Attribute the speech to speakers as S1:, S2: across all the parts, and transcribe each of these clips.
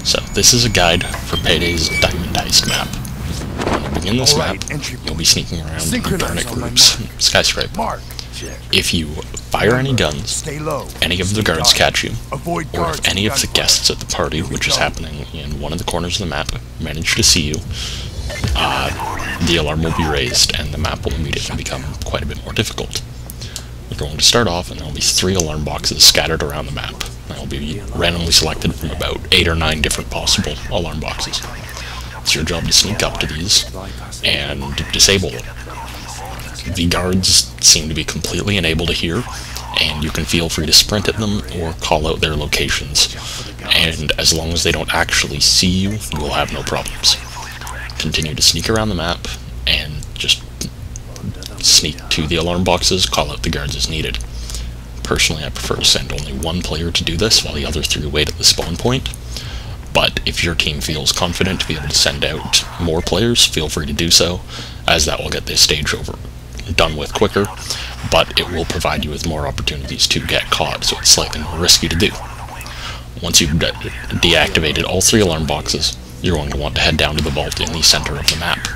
S1: So this is a guide for Payday's Diamond Heist map. When you begin this map, you'll be sneaking around Garnet Group's skyscraper. If you fire any guns, any of the guards catch you, or if any of the guests at the party, which is happening in one of the corners of the map, manage to see you, the alarm will be raised and the map will immediately become quite a bit more difficult. We're going to start off and there will be 3 alarm boxes scattered around the map. They will be randomly selected from about 8 or 9 different possible alarm boxes. It's your job to sneak up to these and disable them. The guards seem to be completely unable to hear, and you can feel free to sprint at them or call out their locations. And as long as they don't actually see you, you will have no problems. Continue to sneak around the map and just sneak to the alarm boxes, call out the guards as needed. Personally, I prefer to send only 1 player to do this while the other 3 wait at the spawn point. But if your team feels confident to be able to send out more players, feel free to do so, as that will get this stage done with quicker, but it will provide you with more opportunities to get caught, so it's slightly more risky to do. Once you've deactivated all 3 alarm boxes, you're going to want to head down to the vault in the center of the map.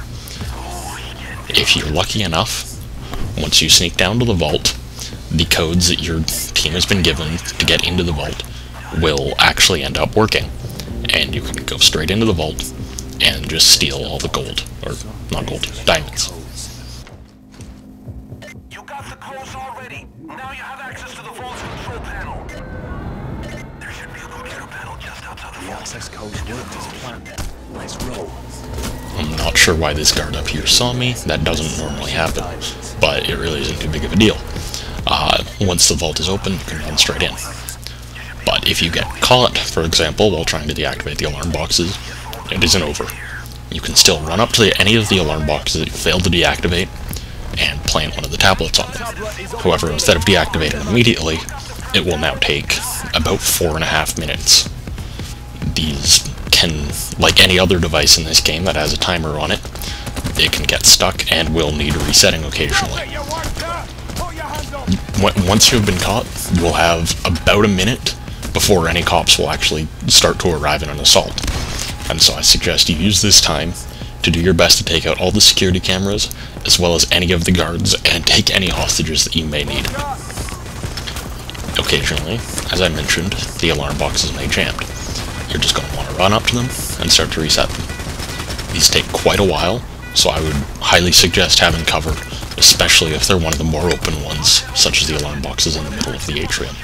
S1: If you're lucky enough, once you sneak down to the vault, the codes that your team has been given to get into the vault will actually end up working, and you can go straight into the vault and just steal all the gold, or not gold, diamonds.
S2: You got the codes already. Now you have access to the vault's control panel. There should be a computer panel just outside the vault. The access codes worked as planned. Let's roll.
S1: I'm not sure why this guard up here saw me. That doesn't normally happen, but it really isn't too big of a deal. Once the vault is open, you can run straight in. But if you get caught, for example, while trying to deactivate the alarm boxes, it isn't over. You can still run up to any of the alarm boxes that you failed to deactivate and plant one of the tablets on them. However, instead of deactivating them immediately, it will now take about 4.5 minutes. These can, like any other device in this game that has a timer on it, it can get stuck and will need resetting occasionally. Once you've been caught, you will have about a minute before any cops will actually start to arrive in an assault. And so I suggest you use this time to do your best to take out all the security cameras, as well as any of the guards, and take any hostages that you may need. Occasionally, as I mentioned, the alarm boxes may jam. You're just going to want to run up to them and start to reset them. These take quite a while, so I would highly suggest having cover, especially if they're one of the more open ones, such as the alarm boxes in the middle of the atrium.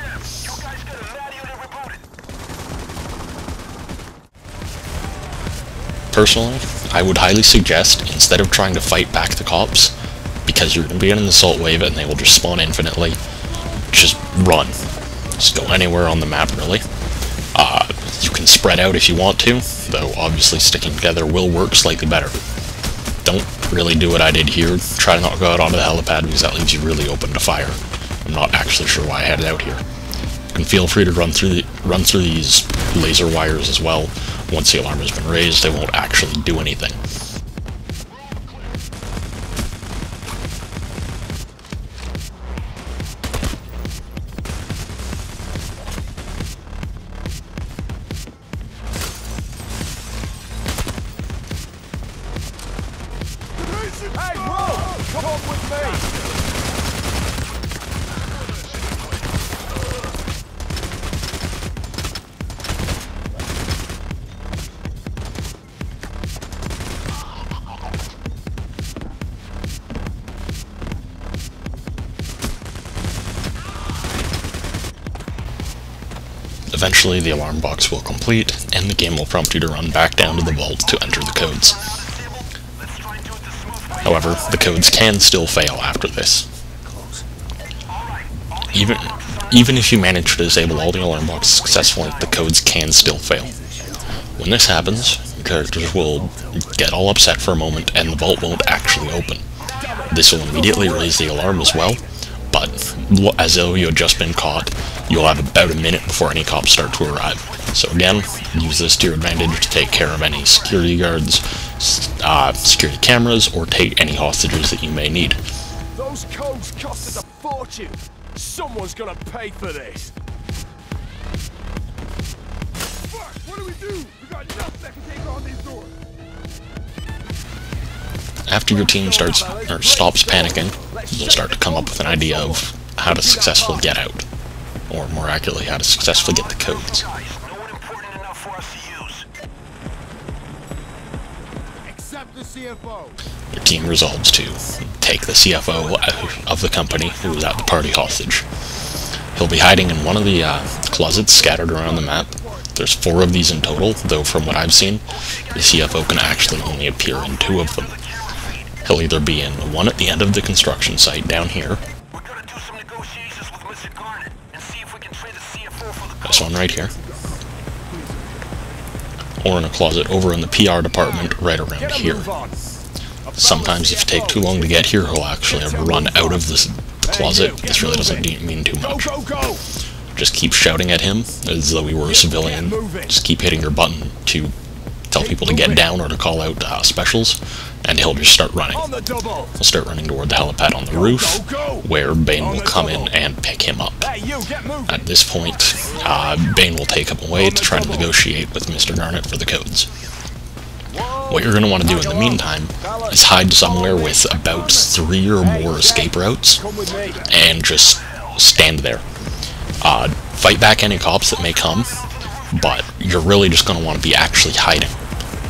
S1: Personally, I would highly suggest, instead of trying to fight back the cops, because you're going to be in an assault wave and they will just spawn infinitely, just run. Just go anywhere on the map, really. You can spread out if you want to, though obviously sticking together will work slightly better. Don't really do what I did here. Try to not go out onto the helipad, because that leaves you really open to fire. I'm not actually sure why I headed out here. You can feel free to run through these laser wires as well. Once the alarm has been raised, they won't actually do anything.
S2: Hey, bro! Come on with me!
S1: Eventually, the alarm box will complete, and the game will prompt you to run back down to the vault to enter the codes. However, the codes can still fail after this. Even if you manage to disable all the alarm boxes successfully, the codes can still fail. When this happens, characters will get all upset for a moment, and the vault won't actually open. This will immediately raise the alarm as well, but as though you had just been caught, you'll have about a minute before any cops start to arrive. So again, use this to your advantage to take care of any security guards, security cameras, or take any hostages that you may need.
S2: Those codes cost us a fortune. Someone's gonna pay for this. Fuck, what do we do? We
S1: After your team stops panicking, you'll start to come up with an idea of how to successfully get out. Or more accurately, how to successfully get the codes. Your team resolves to take the CFO of the company who was at the party hostage. He'll be hiding in one of the closets scattered around the map. There's 4 of these in total, though from what I've seen, the CFO can actually only appear in 2 of them. He'll either be in one at the end of the construction site down here, this one right here, or in a closet over in the PR department right around here. Sometimes if it takes too long to get here, he'll actually run out of the closet. This really doesn't mean too much. Just keep shouting at him as though he were a civilian. Just keep hitting your button to tell people to get down or to call out specials, and he'll just start running. He'll start running toward the helipad on the roof, where Bane will come in and pick him up. At this point, Bane will take him away to try to negotiate with Mr. Garnet for the codes. What you're going to want to do in the meantime is hide somewhere with about 3 or more escape routes, and just stand there. Fight back any cops that may come, but you're really just going to want to be actually hiding.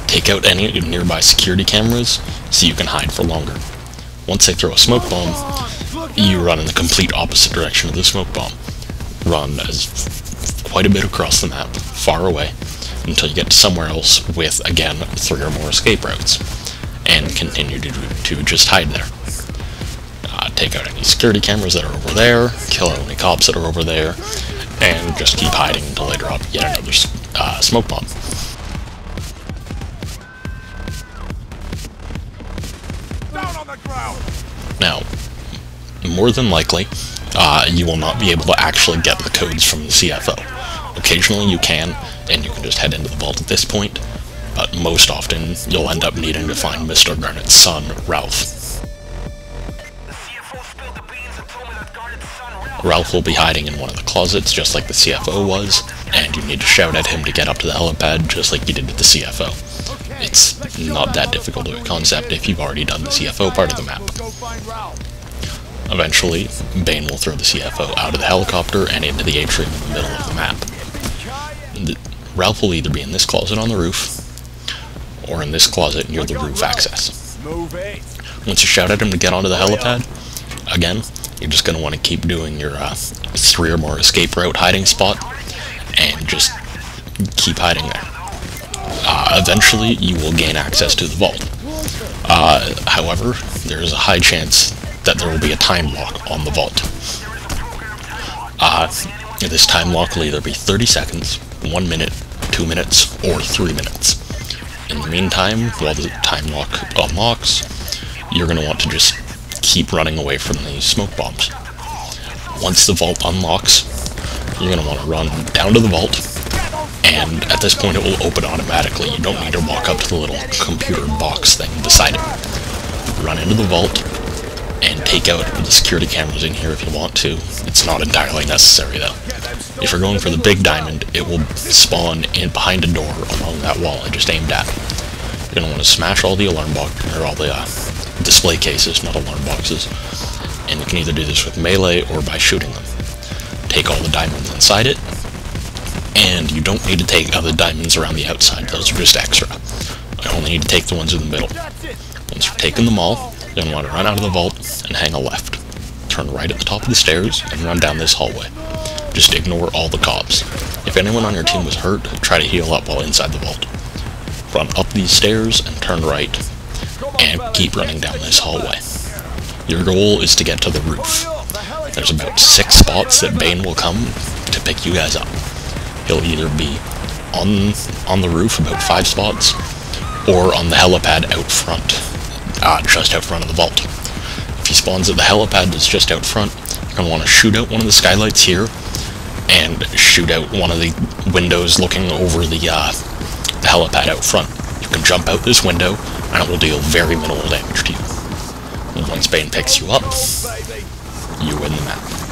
S1: Take out any nearby security cameras so you can hide for longer. Once they throw a smoke bomb, you run in the complete opposite direction of the smoke bomb. Run quite a bit across the map, far away, until you get to somewhere else with, again, 3 or more escape routes, and continue to just hide there. Take out any security cameras that are over there, kill any cops that are over there, and just keep hiding until they drop yet another smoke bomb. Now, more than likely, you will not be able to actually get the codes from the CFO. Occasionally you can, and you can just head into the vault at this point, but most often you'll end up needing to find Mr. Garnet's son, Ralph. Ralph will be hiding in one of the closets, just like the CFO was, and you need to shout at him to get up to the helipad, just like you did with the CFO. It's not that difficult of a concept if you've already done the CFO part of the map. Eventually, Bane will throw the CFO out of the helicopter and into the atrium in the middle of the map. Ralph will either be in this closet on the roof, or in this closet near the roof access. Once you shout at him to get onto the helipad, again, you're just going to want to keep doing your 3 or more escape route hiding spot, and just keep hiding there. Eventually, you will gain access to the vault. However, there is a high chance that there will be a time lock on the vault. This time lock will either be 30 seconds, 1 minute, 2 minutes, or 3 minutes. In the meantime, while the time lock unlocks, you're going to want to just keep running away from the smoke bombs. Once the vault unlocks, you're going to want to run down to the vault, and at this point it will open automatically. You don't need to walk up to the little computer box thing beside it. Run into the vault, and take out the security cameras in here if you want to. It's not entirely necessary though. If you're going for the big diamond, it will spawn in behind a door along that wall I just aimed at. You're going to want to smash all the alarm boxes, or all the display cases, not alarm boxes, and you can either do this with melee or by shooting them. Take all the diamonds inside it, and you don't need to take other diamonds around the outside, those are just extra. I only need to take the ones in the middle. Once you've taken them all, you're going to want to run out of the vault and hang a left. Turn right at the top of the stairs and run down this hallway. Just ignore all the cops. If anyone on your team was hurt, try to heal up while inside the vault. Run up these stairs and turn right, and keep running down this hallway. Your goal is to get to the roof. There's about 6 spots that Bane will come to pick you guys up. He'll either be on the roof about 5 spots, or on the helipad out front, just out front of the vault. If he spawns at the helipad that's just out front, you're going to want to shoot out one of the skylights here, and shoot out one of the windows looking over the helipad out front. You can jump out this window, and it will deal very minimal damage to you. And once Bane picks you up, you win the map.